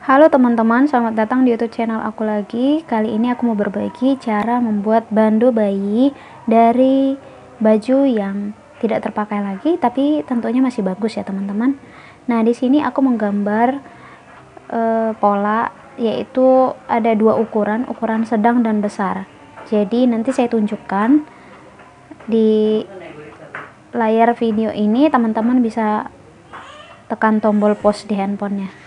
Halo teman-teman, selamat datang di YouTube channel aku lagi. Kali ini aku mau berbagi cara membuat bandu bayi dari baju yang tidak terpakai lagi, tapi tentunya masih bagus ya teman-teman. Nah, di sini aku menggambar pola, yaitu ada dua ukuran, ukuran sedang dan besar. Jadi nanti saya tunjukkan di layar video ini, teman-teman bisa tekan tombol pause di handphonenya.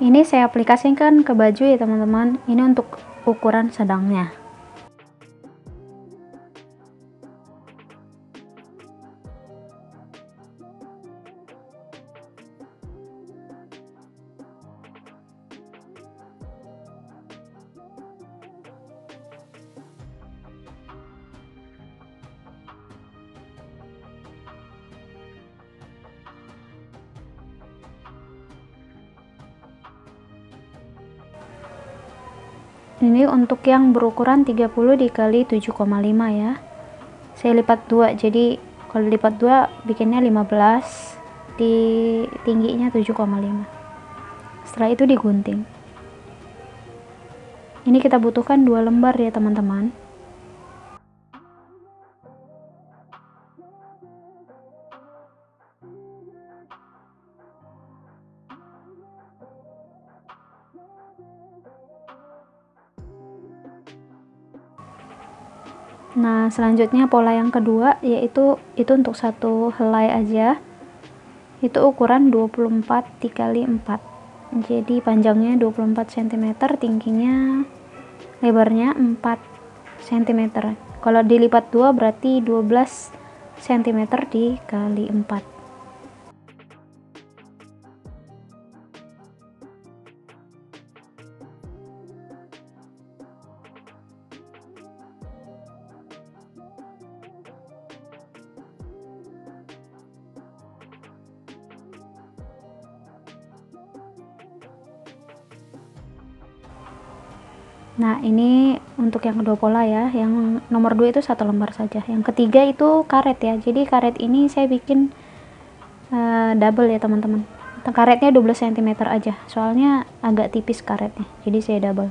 Ini saya aplikasikan ke baju ya teman-teman. Ini untuk ukuran sedangnya. Ini untuk yang berukuran 30 dikali 7,5 ya. Saya lipat 2, jadi kalau lipat 2 bikinnya 15, di tingginya 7,5. Setelah itu digunting. Ini kita butuhkan 2 lembar ya teman-teman. Nah, selanjutnya pola yang kedua yaitu itu untuk satu helai aja. Itu ukuran 24 dikali 4. Jadi panjangnya 24 cm, tingginya lebarnya 4 cm. Kalau dilipat 2 berarti 12 cm dikali 4. Nah, ini untuk yang kedua pola ya. Yang nomor 2 itu satu lembar saja. Yang ketiga itu karet ya. Jadi karet ini saya bikin double ya teman-teman. Karetnya 12 cm aja. Soalnya agak tipis karetnya. Jadi saya double.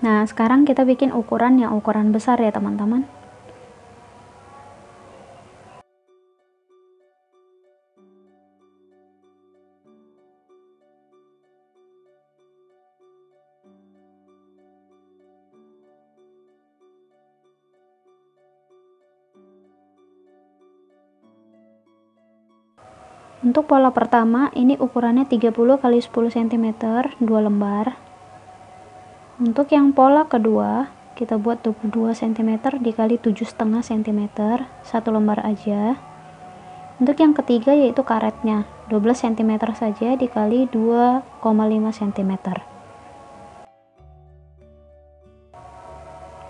Nah, sekarang kita bikin ukuran yang ukuran besar ya teman-teman. Untuk pola pertama, ini ukurannya 30 x 10 cm, 2 lembar. Untuk yang pola kedua, kita buat 22 cm dikali 7,5 cm, 1 lembar aja. Untuk yang ketiga yaitu karetnya, 12 cm saja dikali 2,5 cm.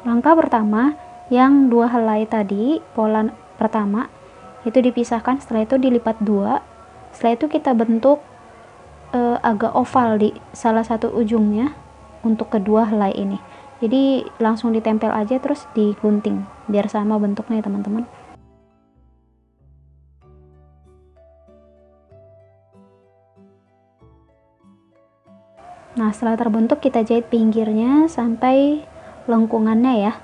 Langkah pertama, yang 2 helai tadi, pola pertama, itu dipisahkan, setelah itu dilipat 2. Setelah itu kita bentuk agak oval di salah satu ujungnya untuk kedua helai ini. Jadi langsung ditempel aja terus digunting biar sama bentuknya ya teman-teman. Nah, setelah terbentuk kita jahit pinggirnya sampai lengkungannya ya.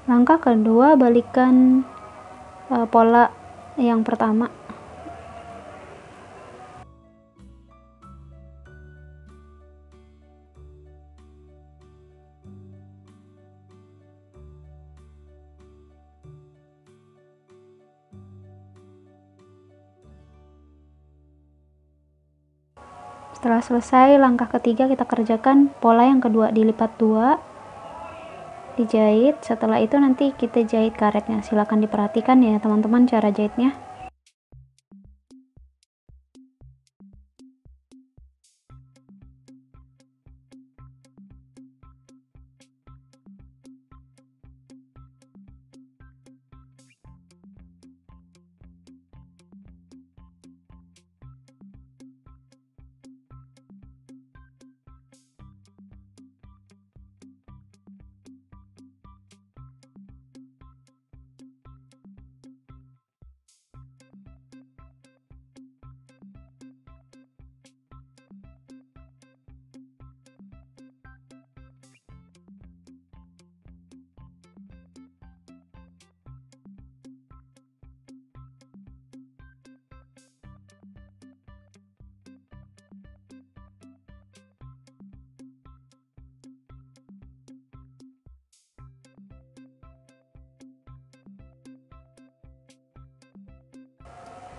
Langkah kedua, balikan pola yang pertama. Setelah selesai langkah ketiga, kita kerjakan pola yang kedua, dilipat 2, dijahit. Setelah itu nanti kita jahit karetnya. Silahkan diperhatikan ya teman-teman cara jahitnya.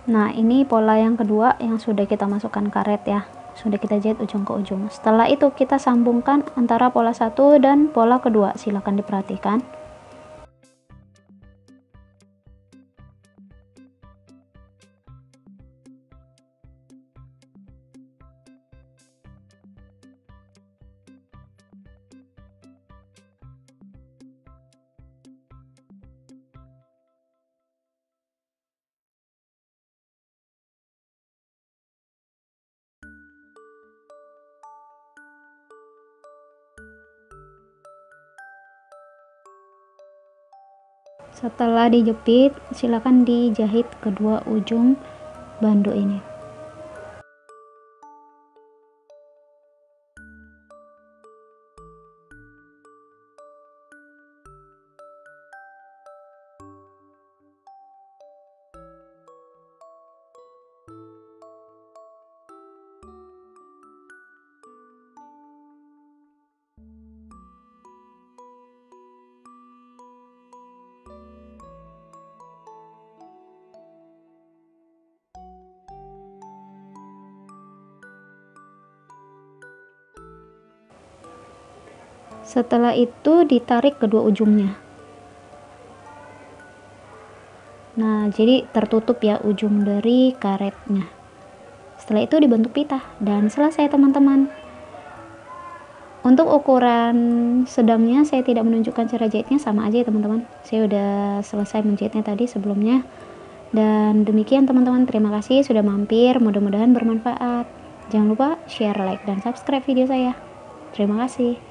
Nah, ini pola yang kedua yang sudah kita masukkan karet ya. Sudah kita jahit ujung ke ujung. Setelah itu kita sambungkan antara pola satu dan pola kedua. Silakan diperhatikan. Setelah dijepit, silakan dijahit kedua ujung bando ini. Setelah itu ditarik kedua ujungnya. Nah, jadi tertutup ya ujung dari karetnya. Setelah itu dibentuk pita dan selesai teman-teman. Untuk ukuran sedangnya saya tidak menunjukkan cara jahitnya, sama aja ya teman-teman. Saya udah selesai menjahitnya tadi sebelumnya. Dan demikian teman-teman, terima kasih sudah mampir, mudah-mudahan bermanfaat. Jangan lupa share, like, dan subscribe video saya. Terima kasih.